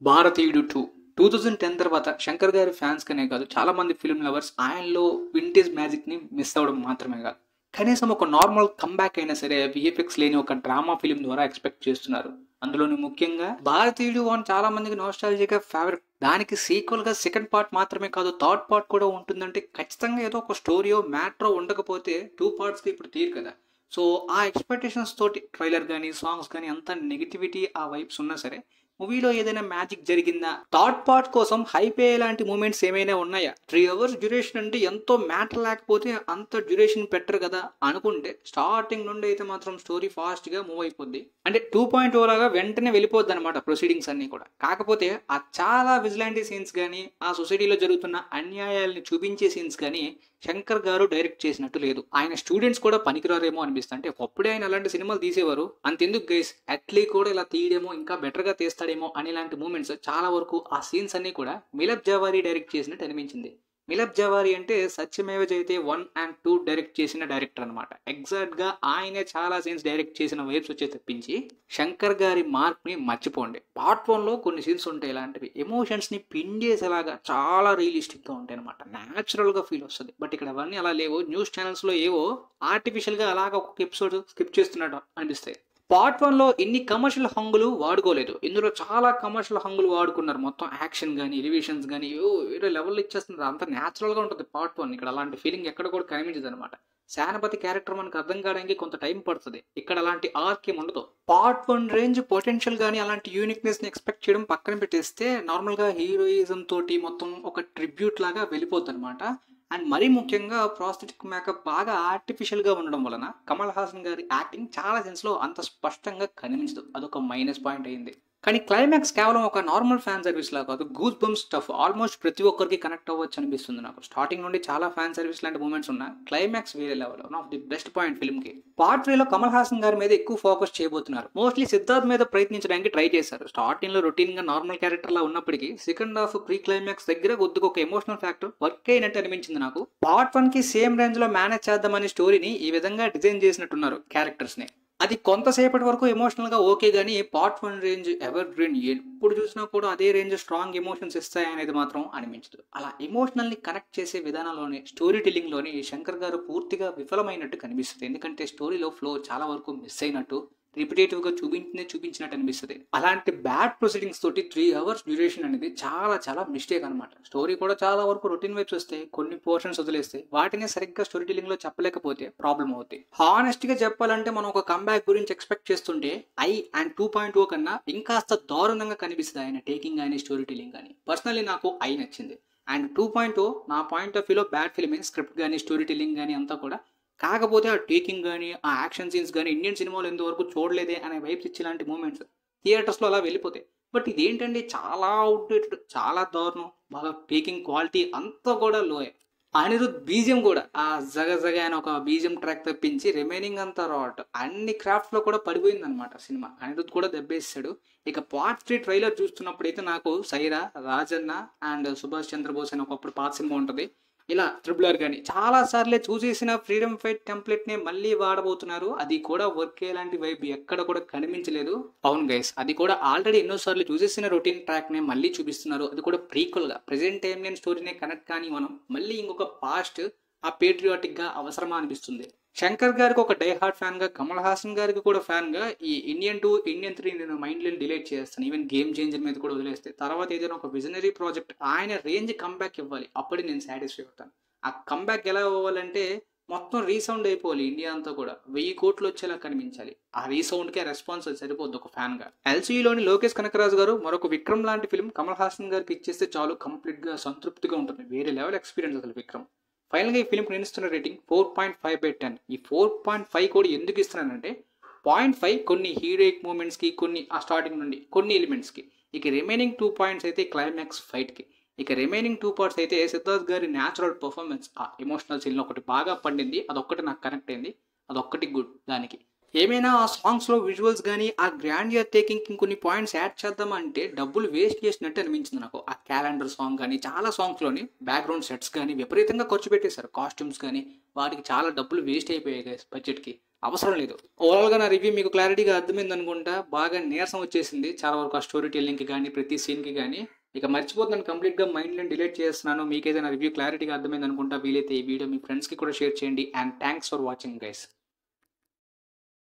భారతీయుడు 2 2010 తర్వాత శంకర్ గారి ఫ్యాన్స్ కనే కాదు చాలా మంది ఫిల్మ్ లవర్స్ ఆయనలో వింటేజ్ మ్యాజిక్ ని మిస్ అవ్వడం మాత్రమే కాదు కనీసం ఒక నార్మల్ కంబ్యాక్ అయినా సరే విఎఫ్ఎక్స్ లేని ఒక డ్రామా ఫిల్మ్ ద్వారా ఎక్స్పెక్ట్ చేస్తున్నారు. అందులోని ముఖ్యంగా భారతీయుడు వన్ చాలా మందికి నోస్టాలజీగా ఫేవరెట్. దానికి సీక్వెల్ గా సెకండ్ పార్ట్ మాత్రమే కాదు థర్డ్ పార్ట్ కూడా ఉంటుందంటే ఖచ్చితంగా ఏదో ఒక స్టోరీయో మ్యాటరో ఉండకపోతే టూ పార్ట్స్ కి ఇప్పుడు తీరు కదా. సో ఆ ఎక్స్పెక్టేషన్స్ తోటి ట్రైలర్ కానీ సాంగ్స్ కానీ అంత నెగిటివిటీ ఆ వైబ్స్ ఉన్నా సరే మూవీలో ఏదైనా మ్యాజిక్ జరిగిందా, థర్డ్ పార్ట్ కోసం హైప్ అయ్యేలాంటి మూమెంట్స్ ఏమైనా ఉన్నాయా, 3 hours డ్యూరేషన్ అంటే ఎంతో మ్యాటర్ లేకపోతే అంత డ్యూరేషన్ పెట్టరు కదా అనుకుంటే స్టార్టింగ్ నుండి అయితే మాత్రం స్టోరీ ఫాస్ట్ గా మూవ్ అయిపోద్ది. అంటే 2.0 లాగా వెంటనే వెళ్ళిపోద్ది అనమాట ప్రొసీడింగ్స్ అన్ని కూడా. కాకపోతే ఆ చాలా విజిలాంటీ సీన్స్ కానీ ఆ సొసైటీలో జరుగుతున్న అన్యాయాలని చూపించే సీన్స్ కానీ శంకర్ గారు డైరెక్ట్ చేసినట్టు లేదు. ఆయన స్టూడెంట్స్ కూడా పనికిరారేమో అనిపిస్తుంది. అంటే ఒకప్పుడే ఆయన అలాంటి సినిమాలు తీసేవారు, అంతెందుకు గైస్ అట్లీ కూడా ఇలా తీయడేమో ఇంకా బెటర్ గా తీస్తాడేమో అనేలాంటి మూమెంట్స్ చాలా వరకు ఆ సీన్స్ అన్ని కూడా మిలప్ జవారీ డైరెక్ట్ చేసినట్టు అనిపించింది. మిలప్ జవారీ అంటే సత్యమేవ జయతే 1 and 2 డైరెక్ట్ చేసిన డైరెక్టర్ అనమాట. ఎగ్జాక్ట్ గా ఆయనే చాలా సీన్స్ డైరెక్ట్ చేసిన వైబ్స్ వచ్చే తప్పించి శంకర్ గారి మార్క్ ని మర్చిపోండి. పార్ట్ 1 లో కొన్ని సీన్స్ ఉంటాయి ఇలాంటివి ఎమోషన్స్ ని పిండేసేలాగా చాలా రియలిస్టిక్ గా ఉంటాయి అనమాట. న్యాచురల్ గా ఫీల్ వస్తుంది. బట్ ఇక్కడ అవన్నీ అలా లేవు. న్యూస్ ఛానల్స్ లో ఏవో ఆర్టిఫిషియల్ గా అలాగా ఒక్కొక్క ఎపిసోడ్ స్కిప్ చేస్తున్నట్టు అనిపిస్తాయి. పార్ట్ 1 లో ఇన్ని కమర్షియల్ హంగులు వాడుకోలేదు. ఇందులో చాలా కమర్షియల్ హంగులు వాడుకున్నారు. మొత్తం యాక్షన్ కానీ ఎలివేషన్స్ కానీ వేరే లెవెల్లో ఇచ్చేస్తున్నారు. అంత న్యాచురల్ గా ఉంటుంది పార్ట్ 1. ఇక్కడ అలాంటి ఫీలింగ్ ఎక్కడ కూడా కనిపించదు అనమాట. సేనపతి క్యారెక్టర్ మనకు అర్థం కావడానికి కొంత టైం పడుతుంది. ఇక్కడ అలాంటి ఆర్క్ ఏమి ఉండదు. పార్ట్ 1 రేంజ్ పొటెన్షియల్ కానీ అలాంటి యూనిక్నెస్ ని ఎక్స్పెక్ట్ చేయడం పక్కన పెట్టేస్తే నార్మల్ గా హీరోయిజం తోటి మొత్తం ఒక ట్రిబ్యూట్ లాగా వెళ్ళిపోద్ది అనమాట. అండ్ మరీ ముఖ్యంగా ప్రాస్థెటిక్ మేకప్ బాగా ఆర్టిఫిషియల్ గా ఉండడం వలన కమల్ హాసన్ గారి యాక్టింగ్ చాలా సెన్స్ లో అంత స్పష్టంగా కనిపించదు. అదొక మైనస్ పాయింట్ అయింది. కానీ క్లైమాక్స్ కేవలం ఒక నార్మల్ ఫ్యాన్ సర్వీస్ లా కాదు, గూస్ బంప్స్ స్టఫ్ ఆల్మోస్ట్ ప్రతి ఒక్కరికి కనెక్ట్ అవ్వచ్చు అనిపిస్తుంది నాకు. స్టార్టింగ్ నుండి చాలా ఫ్యాన్ సర్వీస్ లాంటి మూమెంట్స్ ఉన్నా క్లైమాక్స్ వేరే level. One of the best point film కి. పార్ట్ 3 లో కమల్ హాసన్ గారి మీద ఎక్కువ ఫోకస్ చేయబోతున్నారు. మోస్ట్లీ సిద్ధార్థ్ మీద ప్రయత్నించడానికి ట్రై చేశారు. స్టార్టింగ్ లో రొటీన్ గా నార్మల్ క్యారెక్టర్ లా ఉన్నప్పటికీ సెకండ్ హాఫ్ ప్రీ క్లైమాక్స్ దగ్గర కొద్దిగా ఒక ఎమోషనల్ ఫ్యాక్టర్ వర్క్ అయినట్టు అనిపించింది నాకు. పార్ట్ 1 కి సేమ్ రేంజ్ లో మేనేజ్ చేద్దామని స్టోరీని ఈ విధంగా డిజైన్ చేసినట్టున్నారు క్యారెక్టర్స్ ని. అది కొంతసేపటి వరకు ఎమోషనల్ గా ఓకే గానీ పార్ట్ 1 రేంజ్ ఎవర్ గ్రీన్ ఎప్పుడు చూసినా కూడా అదే రేంజ్ స్ట్రాంగ్ ఎమోషన్స్ ఇస్తాయి అనేది మాత్రం అనిపించదు. అలా ఎమోషనల్ ని కనెక్ట్ చేసే విధానంలోనే స్టోరీ టెల్లింగ్ లోని శంకర్ గారు పూర్తిగా విఫలమైనట్టు కనిపిస్తుంది. ఎందుకంటే స్టోరీలో ఫ్లో చాలా వరకు మిస్ అయినట్టు, రిపిటేటివ్ గా చూపించినట్టు అనిపిస్తుంది. అలాంటి బ్యాడ్ ప్రొసీడింగ్స్ తోటి 3 hours డ్యూరేషన్ అనేది చాలా చాలా మిస్టేక్ అనమాట. స్టోరీ కూడా చాలా వరకు రొటీన్ వైబ్స్ వస్తాయి, కొన్ని పోర్షన్స్ వదిలేస్తే వాటిని సరిగ్గా స్టోరీ టెల్లింగ్ లో చెప్పలేకపోతే ప్రాబ్లం అవుతాయి. హానెస్ట్ గా చెప్పాలంటే మనం ఒక కంబ్యాక్ గురించి ఎక్స్పెక్ట్ చేస్తుంటే ఐ అండ్ 2.0 కన్నా ఇంకాస్త దారుణంగా కనిపిస్తుంది ఆయన టేకింగ్ కానీ స్టోరీ టెల్లింగ్ కానీ. పర్సనలీ నాకు ఐ నచ్చింది. అండ్ 2.0 నా పాయింట్ ఆఫ్ వ్యూలో బ్యాడ్ ఫిల్మ్, స్క్రిప్ట్ కానీ స్టోరీ టెల్లింగ్ కానీ అంతా కూడా. కాకపోతే ఆ టేకింగ్ కానీ ఆ యాక్షన్ సీన్స్ కానీ ఇండియన్ సినిమాలో ఎంతవరకు చూడలేదే అనే వైబ్స్ ఇచ్చేలాంటి మూమెంట్స్ థియేటర్స్లో అలా వెళ్ళిపోతాయి. బట్ ఇదేంటంటే చాలా అవుట్డేటెడ్, చాలా దారుణం. బాగా టేకింగ్ క్వాలిటీ అంతా కూడా లోయే. అనిరుద్ బీజియం కూడా ఆ జగ అని ఒక బీజియం ట్రాక్ తప్పించి రిమైనింగ్ అంతా రాట్ అన్ని క్రాఫ్ట్స్ లో కూడా పడిపోయింది అనమాట సినిమా. అనిరుద్ కూడా దెబ్బేసాడు. ఇక పార్ట్ 3 ట్రైలర్ చూస్తున్నప్పుడైతే నాకు సైరా, రాజన్న అండ్ సుభాష్ చంద్రబోస్ అని ఒకప్పుడు పాత సినిమా ఉంటుంది, ఇలా ట్రిబులర్ కానీ చాలా సార్లే చూసేసిన ఫ్రీడమ్ ఫైట్ టెంప్లెట్ నే మళ్ళీ వాడబోతున్నారు. అది కూడా వర్క్ అయ్యేలాంటి వైబ్ ఎక్కడ కూడా కనిపించలేదు. అవును గైస్, అది కూడా ఆల్రెడీ ఎన్నోసార్లు చూసేసిన రొటీన్ ట్రాక్ నే మళ్ళీ చూపిస్తున్నారు. అది కూడా ప్రీక్వల్ గా ప్రెసెంట్ టైం నేను స్టోరీనే కనెక్ట్ కానీ మనం మళ్ళీ ఇంకొక పాస్ట్ ఆ పేట్రియాటిక్ గా అవసరమా అనిపిస్తుంది. శంకర్ గారికి ఒక డై హార్ట్ ఫ్యాన్ గా, కమల్ హాసన్ గారికి కూడా ఫ్యాన్ గా ఈ ఇండియన్ 2, ఇండియన్ 3 నేను మైండ్ లో డిలీట్ చేస్తాను. ఈవెన్ గేమ్ చేంజర్ మీద కూడా వదిలేస్తే తర్వాత ఏదైనా ఒక విజనరీ ప్రాజెక్ట్ ఆయన రేంజ్ కంబ్యాక్ ఇవ్వాలి. అప్పుడే నేను సాటిస్ఫై అవుతాను. ఆ కంబ్యాక్ ఎలా అవ్వాలంటే మొత్తం రీసౌండ్ అయిపోవాలి. ఇండియా అంతా కూడా 1000 కోట్లు వచ్చేలా కనిపించాలి. ఆ రీసౌండ్ కే రెస్పాన్స్ సరిపోద్ది ఒక ఫ్యాన్ గా. ఎల్సీలోని లోకేష్ కనకరాజు గారు మరొక విక్రమ్ లాంటి ఫిల్మ్ కమల్ హాసన్ గారికి ఇచ్చేస్తే చాలు, కంప్లీట్ గా సంతృప్తిగా ఉంటుంది. వేరే లెవెల్ ఎక్స్పీరియన్స్ అసలు విక్రమ్. ఫైనల్గా ఈ ఫిల్మ్కి నేను ఇస్తున్న రేటింగ్ 4.5/10. ఈ 4.5 కూడా ఎందుకు ఇస్తున్నానంటే 0.5 కొన్ని హీరోయిక్ మూమెంట్స్కి, కొన్ని ఆ స్టార్టింగ్ నుండి కొన్ని ఎలిమెంట్స్కి, ఇక రిమైనింగ్ 2 పాయింట్స్ అయితే క్లైమాక్స్ ఫైట్కి, ఇక రిమైనింగ్ 2 పార్ట్స్ అయితే సిద్ధార్థ్ గారి న్యాచురల్ పర్ఫార్మెన్స్, ఆ ఎమోషనల్ సీన్లో ఒకటి బాగా పండింది, అదొక్కటి నాకు కనెక్ట్ అయింది, అదొక్కటి గుడ్. దానికి ఏమైనా ఆ సాంగ్స్లో విజువల్స్ కానీ ఆ గ్రాండియర్ టేకింగ్ ఇంకొన్ని పాయింట్స్ యాడ్ చేద్దామంటే డబ్బులు వేస్ట్ చేసినట్టు అనిపించింది నాకు. ఆ క్యాలెండర్ సాంగ్ కానీ చాలా సాంగ్స్లోని బ్యాక్గ్రౌండ్ సెట్స్ కానీ విపరీతంగా ఖర్చు పెట్టేశారు. కాస్ట్యూమ్స్ కానీ వాటికి చాలా డబ్బులు వేస్ట్ అయిపోయాయి బడ్జెట్కి. అవసరం లేదు. ఓవరాల్‌గా నా రివ్యూ మీకు క్లారిటీగా అర్థమైంది అనుకుంటా. బాగా నీరసం వచ్చేసింది చాలా వరకు ఆ స్టోరీ టెల్లింగ్‌కి గానీ, ప్రతి సీన్‌కి గానీ. ఇక మర్చిపోతున్నాను కంప్లీట్‌గా మైండ్‌లో డిలీట్ చేసేస్తున్నాను. మీకైతే నా రివ్యూ క్లారిటీగా అర్థమైంది అనుకుంటా. వీలైతే ఈ వీడియో మీ ఫ్రెండ్స్‌కి కూడా షేర్ చేయండి. And thanks for watching guys.